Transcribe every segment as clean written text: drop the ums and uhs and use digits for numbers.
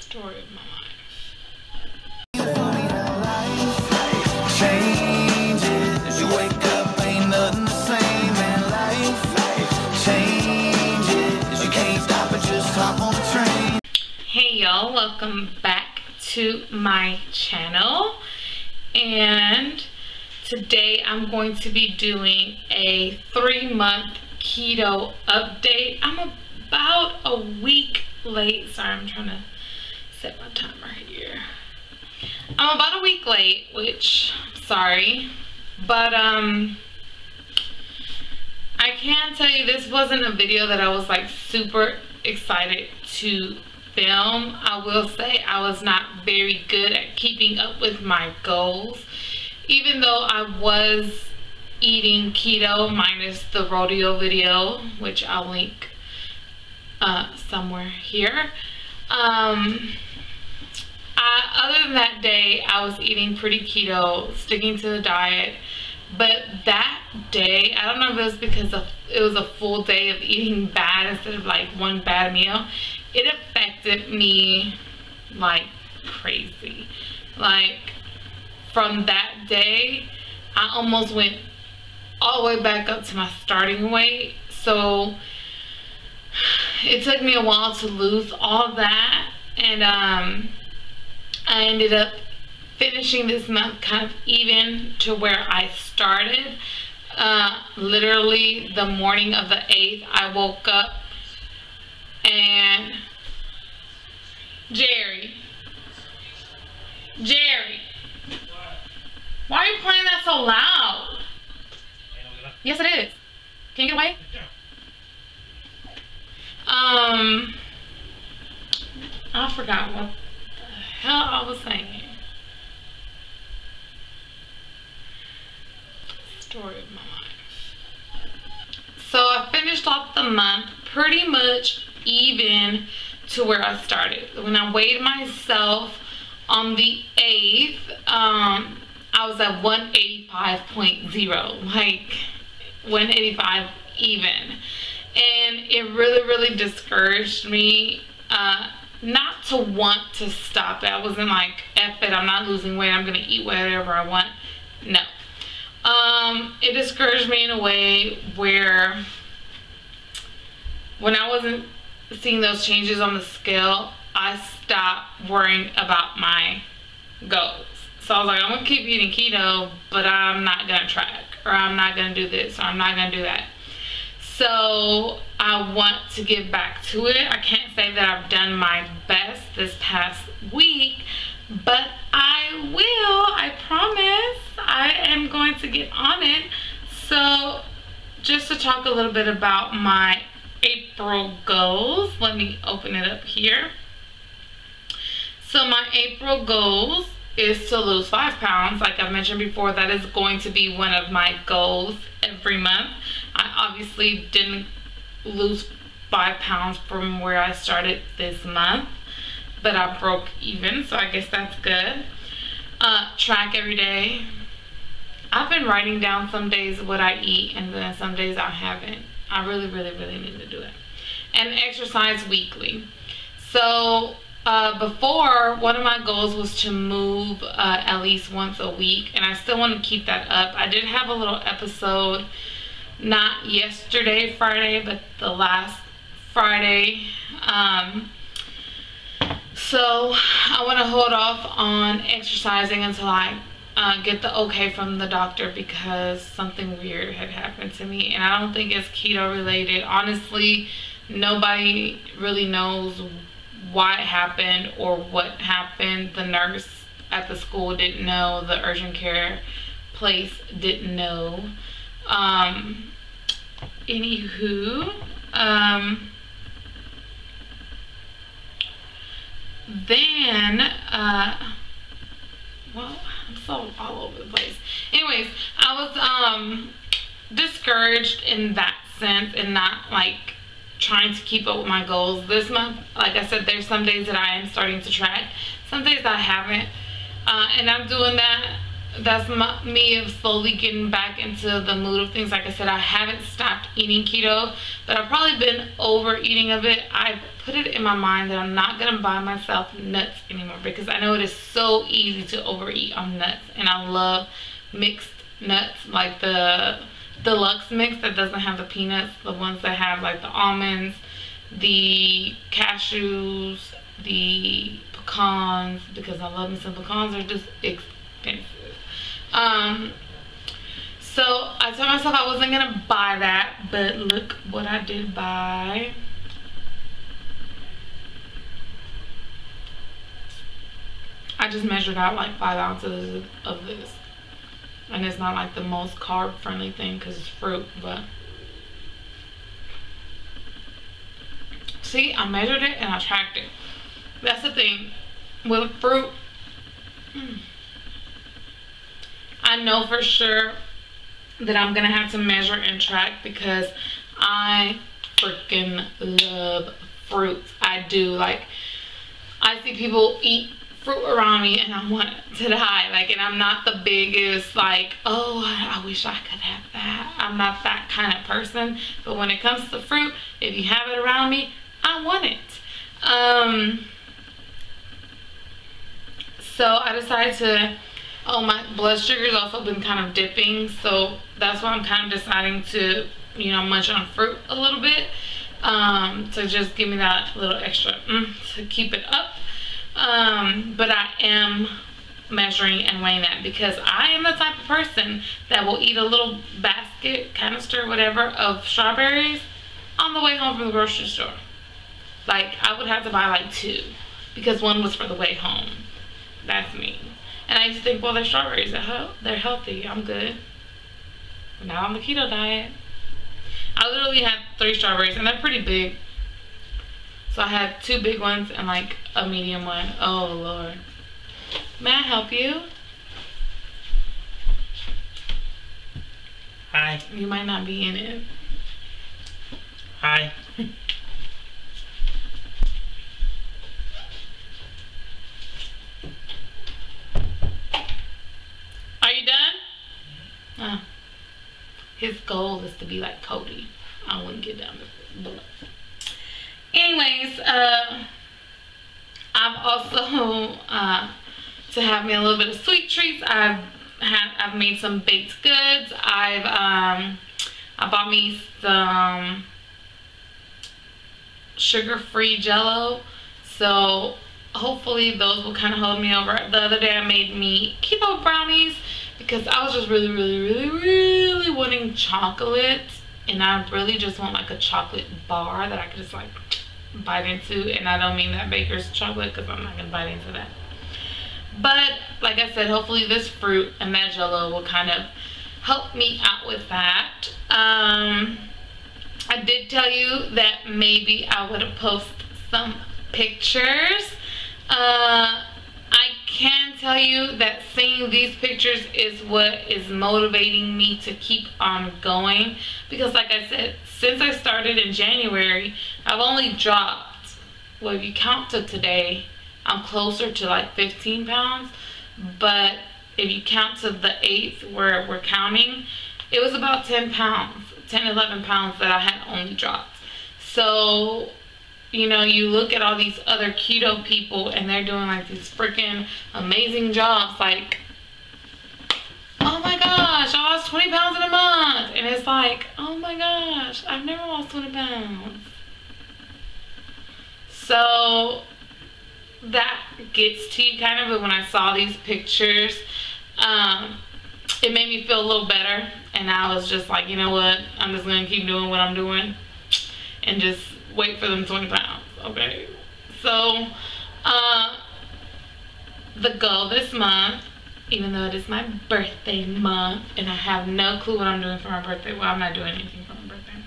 Story of my life. Changes, you wake up, ain't nothing the same, and life changes, you can't stop it, just hop on the train. Hey y'all, welcome back to my channel, and today I'm going to be doing a 3-month keto update. I'm about a week late. Sorry, I'm trying to set my timer here. I'm about a week late, which, sorry, but I can tell you this wasn't a video that I was like super excited to film. I will say I was not very good at keeping up with my goals, even though I was eating keto minus the rodeo video, which I'll link somewhere here. Other than that day, I was eating pretty keto, sticking to the diet. But that day, I don't know if it was because it was a full day of eating bad instead of like one bad meal. It affected me like crazy. Like from that day, I almost went all the way back up to my starting weight. So it took me a while to lose all that, and I ended up finishing this month kind of even to where I started. Literally the morning of the 8th, I woke up and Jerry, why are you playing that so loud? Yes, it is. Can you get away? I forgot what the hell I was saying. Story of my life. So I finished off the month pretty much even to where I started. When I weighed myself on the 8th, I was at 185.0, like 185 even. And it really discouraged me not to want to stop it. I wasn't like, F it, I'm not losing weight, I'm gonna eat whatever I want. No. It discouraged me in a way where when I wasn't seeing those changes on the scale, I stopped worrying about my goals. So I was like, I'm gonna keep eating keto, but I'm not gonna track, or I'm not gonna do this, or I'm not gonna do that. So I want to get back to it. I can't say that I've done my best this past week, but I will. I promise. I am going to get on it. So just to talk a little bit about my April goals, let me open it up here. So my April goals is to lose 5 pounds. Like I mentioned before, that is going to be one of my goals every month. I obviously didn't lose 5 pounds from where I started this month, but I broke even, so I guess that's good. Track every day. I've been writing down some days what I eat, and then some days I haven't. I really need to do it. And exercise weekly. So before, one of my goals was to move at least once a week, and I still want to keep that up. I did have a little episode, not yesterday Friday, but the last Friday. So I want to hold off on exercising until I get the okay from the doctor, because something weird had happened to me, and I don't think it's keto related. Honestly, nobody really knows why it happened or what happened. The nurse at the school didn't know, the urgent care place didn't know. Anywho, then well, I'm so all over the place. Anyways, I was discouraged in that sense, and not like trying to keep up with my goals this month. Like I said, there's some days that I am starting to track, some days I haven't, and I'm doing that that's me of slowly getting back into the mood of things. Like I said, I haven't stopped eating keto, but I've probably been overeating a bit. I put it in my mind that I'm not gonna buy myself nuts anymore, because I know it is so easy to overeat on nuts, and I love mixed nuts, like the deluxe mix that doesn't have the peanuts, the ones that have like the almonds, the cashews, the pecans, because I love me some pecans. Are just expensive. So I told myself I wasn't gonna buy that, but look what I did buy. I just measured out like 5 ounces of this, and it's not like the most carb friendly thing because it's fruit, but see, I measured it and I tracked it. That's the thing with fruit. I know for sure that I'm gonna have to measure and track, because I freaking love fruits. I do. Like, I see people eat fruit around me and I want to die. Like, and I'm not the biggest like, oh, I wish I could have that. I'm not that kind of person. But when it comes to fruit, if you have it around me, I want it. So I decided to, my blood sugar's also been kind of dipping, so that's why I'm kind of deciding to, you know, munch on fruit a little bit, to just give me that little extra to keep it up. But I am measuring and weighing that, because I am the type of person that will eat a little basket, canister, whatever, of strawberries on the way home from the grocery store. Like, I would have to buy like 2, because one was for the way home. That's me. And I used to think, well, they're strawberries, they're healthy, I'm good. But now I'm on the keto diet. I literally had 3 strawberries, and they're pretty big. So I had 2 big ones and like a medium one. Oh Lord. May I help you? Hi. You might not be in it. Hi. Are you done? Oh. His goal is to be like Cody. I wouldn't get down below. Anyways, I've also to have me a little bit of sweet treats. I've made some baked goods. I bought me some sugar-free Jello, so hopefully those will kind of hold me over. The other day I made me keto brownies, because I was just really wanting chocolate, and I really just want like a chocolate bar that I could just like bite into. And I don't mean that baker's chocolate, because I'm not gonna bite into that. But like I said, hopefully this fruit and that Jello will kind of help me out with that. I did tell you that maybe I would post some pictures. I can tell you that seeing these pictures is what is motivating me to keep on going, because like I said, since I started in January, I've only dropped, well, if you count to today, I'm closer to like 15 pounds, but if you count to the 8th where we're counting, it was about 10 pounds, 10, 11 pounds that I had only dropped. So, you know, you look at all these other keto people and they're doing like these freaking amazing jobs, like, oh my gosh, I lost 20 pounds in a month. And it's like, oh my gosh, I've never lost 20 pounds. So that gets to you kind of, but when I saw these pictures, it made me feel a little better. And I was just like, you know what, I'm just gonna keep doing what I'm doing and just wait for them 20 pounds, okay? So, the goal this month, even though it is my birthday month, and I have no clue what I'm doing for my birthday. Well, I'm not doing anything for my birthday.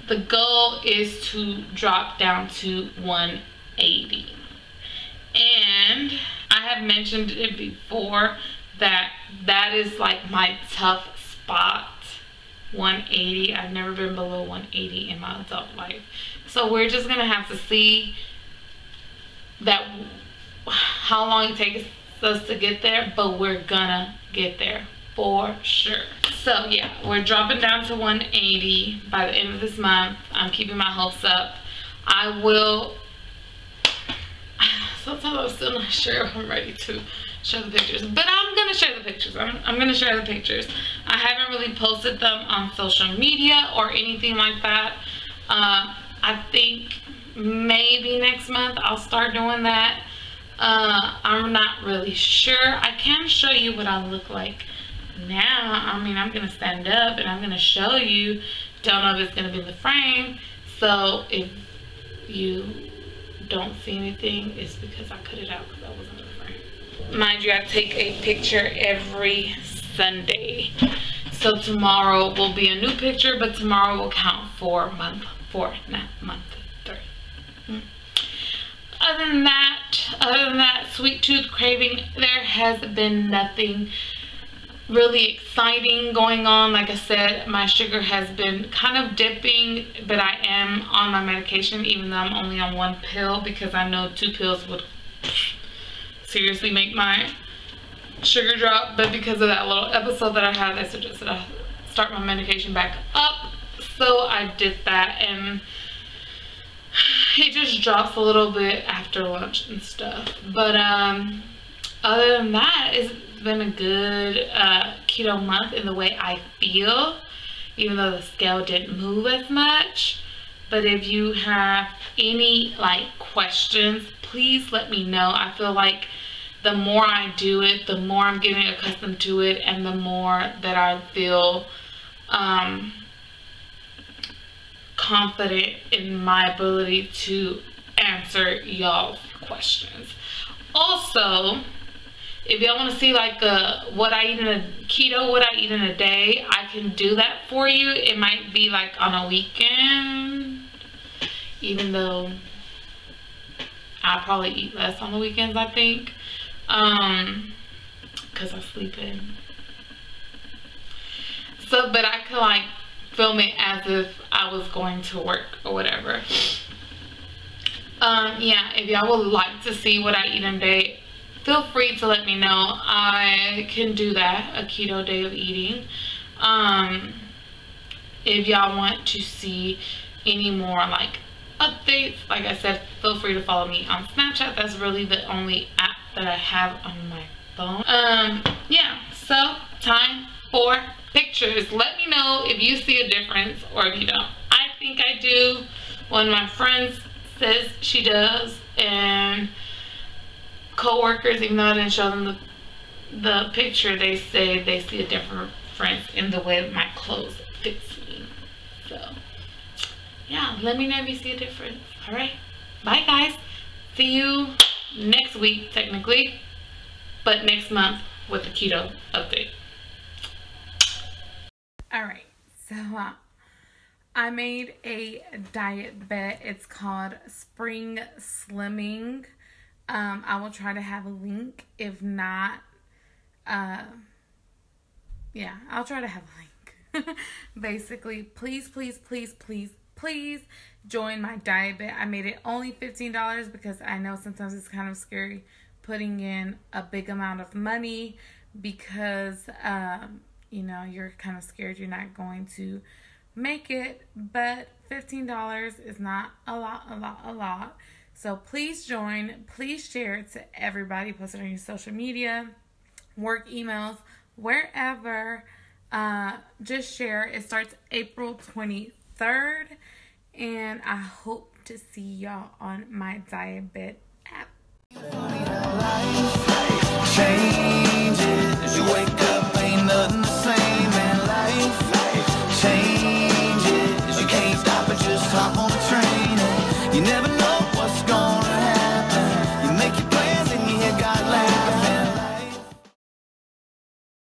The goal is to drop down to 180. And I have mentioned it before that that is like my tough spot. 180. I've never been below 180 in my adult life. So we're just gonna have to see that how long it takes us to get there, but we're gonna get there for sure. So yeah, we're dropping down to 180 by the end of this month. I'm keeping my hopes up. I will, sometimes I'm still not sure if I'm ready to share the pictures, but I'm gonna share the pictures. I'm gonna share the pictures. I haven't really posted them on social media or anything like that. I think maybe next month I'll start doing that. I'm not really sure. I can show you what I look like now. I mean, I'm gonna stand up and I'm gonna show you. Don't know if it's gonna be in the frame, so if you don't see anything, it's because I cut it out because I wasn't in the frame. Mind you, I take a picture every Sunday, so tomorrow will be a new picture, but tomorrow will count for month 4, not month 3. Other than that, sweet tooth craving, there has been nothing really exciting going on. Like I said, my sugar has been kind of dipping, but I am on my medication, even though I'm only on 1 pill, because I know 2 pills would seriously make my sugar drop. But because of that little episode that I had, they suggested I start my medication back up, so I did that, and it just drops a little bit after lunch and stuff. But other than that, it's been a good keto month in the way I feel, even though the scale didn't move as much. But if you have any questions, please let me know. I feel like the more I do it, the more I'm getting accustomed to it, and the more that I feel confident in my ability to answer y'all's questions. Also, if y'all want to see what I eat in a keto, what I eat in a day, I can do that for you. It might be on a weekend, even though I probably eat less on the weekends, I think, because I sleep in. So, but I could film it as if I was going to work or whatever. Yeah, if y'all would like to see what I eat in a day, feel free to let me know. I can do that, a keto day of eating. If y'all want to see any more updates, like I said, feel free to follow me on Snapchat. That's really the only app that I have on my phone. Yeah, so time for pictures. Let me know if you see a difference or if you don't. I think I do. One of my friends says she does, and co-workers, even though I didn't show them the picture, they say they see a difference in the way that my clothes fits me. So yeah, let me know if you see a difference. All right, bye guys. See you next week technically, but next month with the keto update. All right, so I made a diet bet. It's called Spring Slimming. I will try to have a link. If not, yeah, I'll try to have a link. Basically, please join my diet bet. I made it only $15 because I know sometimes it's kind of scary putting in a big amount of money because you know, you're kind of scared you're not going to make it. But $15 is not a lot. So please join. Please share it to everybody. Post it on your social media, work emails, wherever. Just share. It starts April 23rd. And I hope to see y'all on my DietBet app.